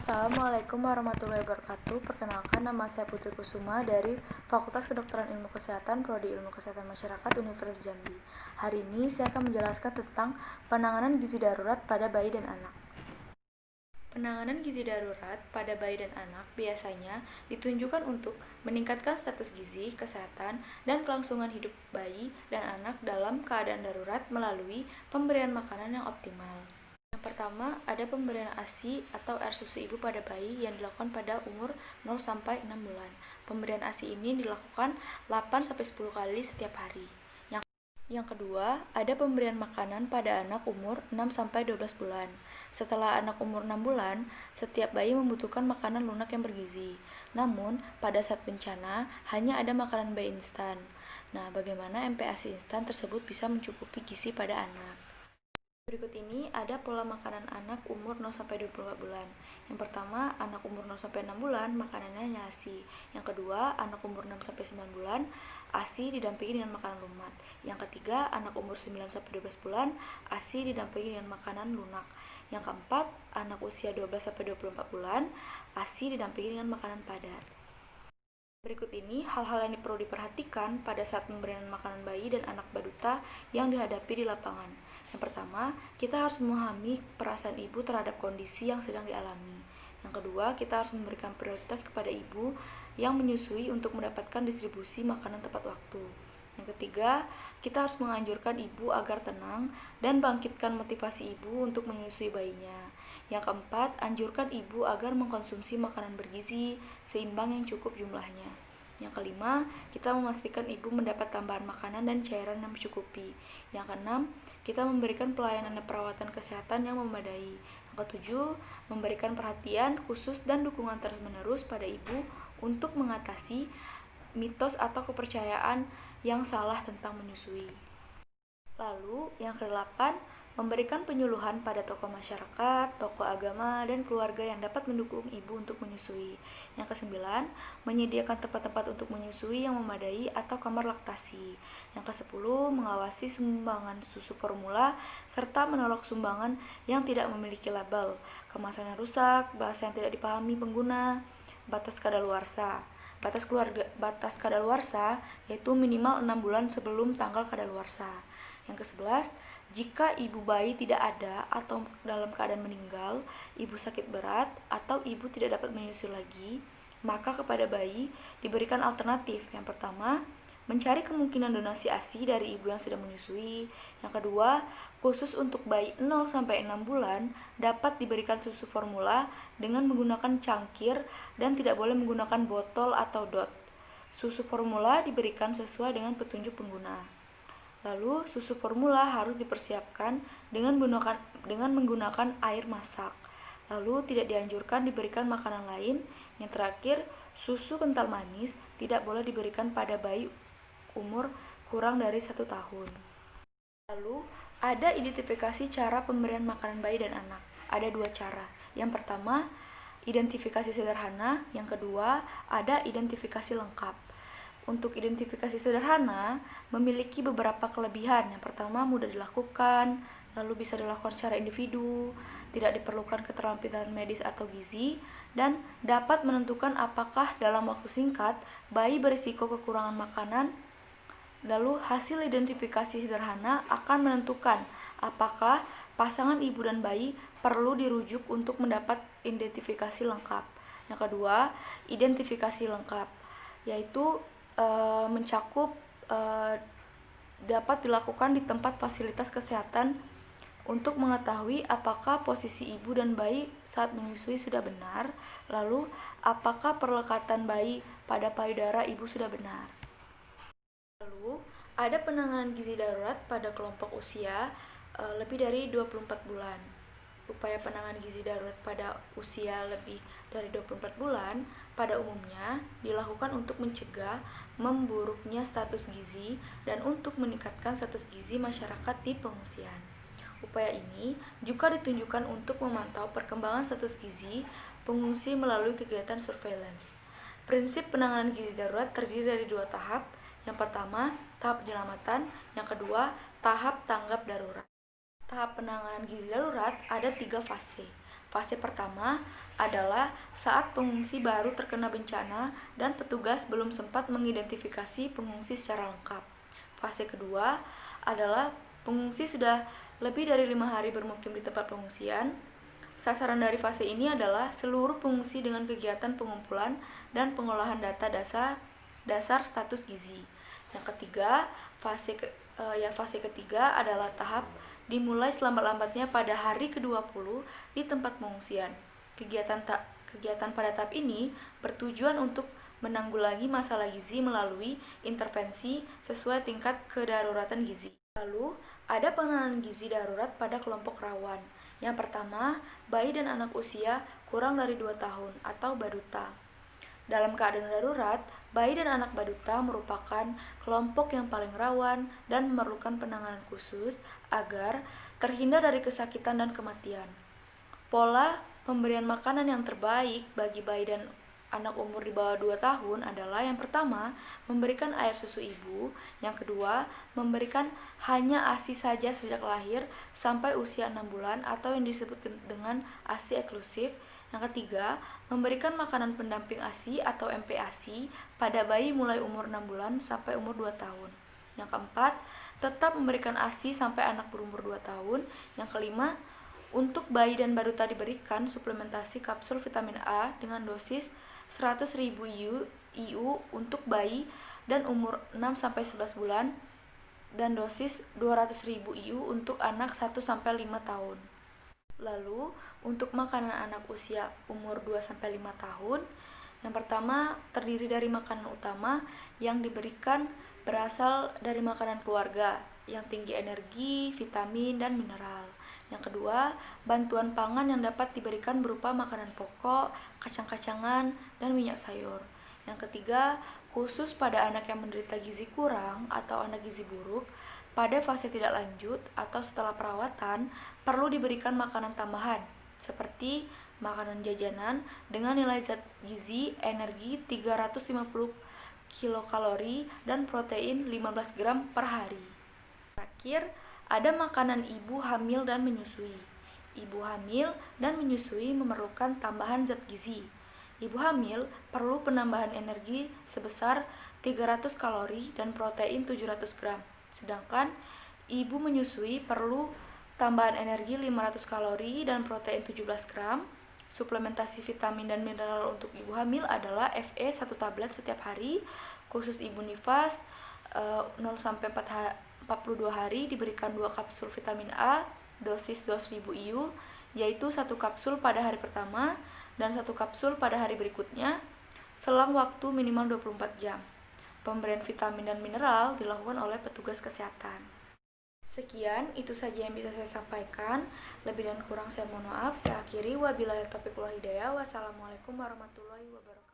Assalamualaikum warahmatullahi wabarakatuh. Perkenalkan, nama saya Putri Kusuma dari Fakultas Kedokteran Ilmu Kesehatan, Prodi Ilmu Kesehatan Masyarakat, Universitas Jambi. Hari ini saya akan menjelaskan tentang penanganan gizi darurat pada bayi dan anak. Penanganan gizi darurat pada bayi dan anak biasanya ditunjukkan untuk meningkatkan status gizi, kesehatan, dan kelangsungan hidup bayi dan anak dalam keadaan darurat melalui pemberian makanan yang optimal. Yang pertama, ada pemberian ASI atau air susu ibu pada bayi yang dilakukan pada umur 0-6 bulan. Pemberian ASI ini dilakukan 8-10 kali setiap hari. Yang kedua, ada pemberian makanan pada anak umur 6-12 bulan. Setelah anak umur 6 bulan, setiap bayi membutuhkan makanan lunak yang bergizi. Namun, pada saat bencana, hanya ada makanan bayi instan. Nah, bagaimana MPASI instan tersebut bisa mencukupi gizi pada anak? Berikut ini ada pola makanan anak umur 0-24 bulan. Yang pertama, anak umur 0-6 bulan, makanannya ASI. Yang kedua, anak umur 6-9 bulan, ASI didampingi dengan makanan lumat. Yang ketiga, anak umur 9-12 bulan, ASI didampingi dengan makanan lunak. Yang keempat, anak usia 12-24 bulan, ASI didampingi dengan makanan padat. Berikut ini hal-hal yang perlu diperhatikan pada saat pemberian makanan bayi dan anak balita yang dihadapi di lapangan. Yang pertama, kita harus memahami perasaan ibu terhadap kondisi yang sedang dialami. Yang kedua, kita harus memberikan prioritas kepada ibu yang menyusui untuk mendapatkan distribusi makanan tepat waktu. Yang ketiga, kita harus menganjurkan ibu agar tenang dan bangkitkan motivasi ibu untuk menyusui bayinya. Yang keempat, anjurkan ibu agar mengkonsumsi makanan bergizi seimbang yang cukup jumlahnya. Yang kelima, kita memastikan ibu mendapat tambahan makanan dan cairan yang mencukupi. Yang keenam, kita memberikan pelayanan dan perawatan kesehatan yang memadai. Yang ketujuh, memberikan perhatian khusus dan dukungan terus-menerus pada ibu untuk mengatasi mitos atau kepercayaan yang salah tentang menyusui. Lalu, yang kedelapan, memberikan penyuluhan pada tokoh masyarakat, tokoh agama, dan keluarga yang dapat mendukung ibu untuk menyusui. Yang kesembilan, menyediakan tempat-tempat untuk menyusui yang memadai atau kamar laktasi. Yang kesepuluh, mengawasi sumbangan susu formula, serta menolak sumbangan yang tidak memiliki label, kemasan yang rusak, bahasa yang tidak dipahami pengguna, batas kadaluarsa. Batas kadaluarsa yaitu minimal 6 bulan sebelum tanggal kadaluarsa. Yang ke-11, jika ibu bayi tidak ada atau dalam keadaan meninggal, ibu sakit berat, atau ibu tidak dapat menyusui lagi, maka kepada bayi diberikan alternatif. Yang pertama, mencari kemungkinan donasi ASI dari ibu yang sedang menyusui. Yang kedua, khusus untuk bayi 0-6 bulan dapat diberikan susu formula dengan menggunakan cangkir dan tidak boleh menggunakan botol atau dot. Susu formula diberikan sesuai dengan petunjuk pengguna. Lalu, susu formula harus dipersiapkan dengan menggunakan air masak. Lalu, tidak dianjurkan diberikan makanan lain. Yang terakhir, susu kental manis tidak boleh diberikan pada bayi umur kurang dari 1 tahun. Lalu, ada identifikasi cara pemberian makanan bayi dan anak. Ada 2 cara. Yang pertama, identifikasi sederhana. Yang kedua, ada identifikasi lengkap. Untuk identifikasi sederhana, memiliki beberapa kelebihan. Yang pertama, mudah dilakukan, lalu bisa dilakukan secara individu, tidak diperlukan keterampilan medis atau gizi, dan dapat menentukan apakah dalam waktu singkat bayi berisiko kekurangan makanan. Lalu, hasil identifikasi sederhana akan menentukan apakah pasangan ibu dan bayi perlu dirujuk untuk mendapat identifikasi lengkap. Yang kedua, identifikasi lengkap, yaitu mencakup dapat dilakukan di tempat fasilitas kesehatan untuk mengetahui apakah posisi ibu dan bayi saat menyusui sudah benar, lalu apakah perlekatan bayi pada payudara ibu sudah benar. Lalu, ada penanganan gizi darurat pada kelompok usia lebih dari 24 bulan. Upaya penanganan gizi darurat pada usia lebih dari 24 bulan pada umumnya dilakukan untuk mencegah memburuknya status gizi dan untuk meningkatkan status gizi masyarakat di pengungsian. Upaya ini juga ditunjukkan untuk memantau perkembangan status gizi pengungsi melalui kegiatan surveillance. Prinsip penanganan gizi darurat terdiri dari 2 tahap. Yang pertama, tahap penyelamatan. Yang kedua, tahap tanggap darurat. Tahap penanganan gizi darurat ada 3 fase. Fase pertama adalah saat pengungsi baru terkena bencana dan petugas belum sempat mengidentifikasi pengungsi secara lengkap. Fase kedua adalah pengungsi sudah lebih dari 5 hari bermukim di tempat pengungsian. Sasaran dari fase ini adalah seluruh pengungsi dengan kegiatan pengumpulan dan pengolahan data dasar status gizi. Yang ketiga, fase ketiga adalah tahap dimulai selambat-lambatnya pada hari ke-20 di tempat pengungsian. Kegiatan pada tahap ini bertujuan untuk menanggulangi masalah gizi melalui intervensi sesuai tingkat kedaruratan gizi. Lalu, ada penanganan gizi darurat pada kelompok rawan. Yang pertama, bayi dan anak usia kurang dari 2 tahun atau baduta. Dalam keadaan darurat, bayi dan anak baduta merupakan kelompok yang paling rawan dan memerlukan penanganan khusus agar terhindar dari kesakitan dan kematian. Pola pemberian makanan yang terbaik bagi bayi dan anak umur di bawah 2 tahun adalah yang pertama, memberikan air susu ibu, yang kedua, memberikan hanya ASI saja sejak lahir sampai usia 6 bulan atau yang disebut dengan ASI eksklusif. Yang ketiga, memberikan makanan pendamping ASI atau MPASI pada bayi mulai umur 6 bulan sampai umur 2 tahun. Yang keempat, tetap memberikan ASI sampai anak berumur 2 tahun. Yang kelima, untuk bayi dan baduta diberikan suplementasi kapsul vitamin A dengan dosis 100.000 IU untuk bayi dan umur 6-11 bulan dan dosis 200.000 IU untuk anak 1-5 tahun. Lalu, untuk makanan anak usia umur 2-5 tahun, yang pertama terdiri dari makanan utama yang diberikan berasal dari makanan keluarga yang tinggi energi, vitamin, dan mineral. Yang kedua, bantuan pangan yang dapat diberikan berupa makanan pokok, kacang-kacangan, dan minyak sayur. Yang ketiga, khusus pada anak yang menderita gizi kurang atau anak gizi buruk, pada fase tidak lanjut atau setelah perawatan, perlu diberikan makanan tambahan, seperti makanan jajanan dengan nilai zat gizi, energi 350 kilokalori, dan protein 15 gram per hari. Terakhir, ada makanan ibu hamil dan menyusui. Ibu hamil dan menyusui memerlukan tambahan zat gizi. Ibu hamil perlu penambahan energi sebesar 300 kalori dan protein 700 gram. Sedangkan ibu menyusui perlu tambahan energi 500 kalori dan protein 17 gram. Suplementasi vitamin dan mineral untuk ibu hamil adalah FE 1 tablet setiap hari. Khusus ibu nifas 0-42 hari diberikan 2 kapsul vitamin A dosis 2.000 IU, yaitu 1 kapsul pada hari pertama dan 1 kapsul pada hari berikutnya, selang waktu minimal 24 jam. Pemberian vitamin dan mineral dilakukan oleh petugas kesehatan. Sekian, itu saja yang bisa saya sampaikan. Lebih dan kurang saya mohon maaf. Saya akhiri. Wabillahi taufiq wal hidayah. Wassalamualaikum warahmatullahi wabarakatuh.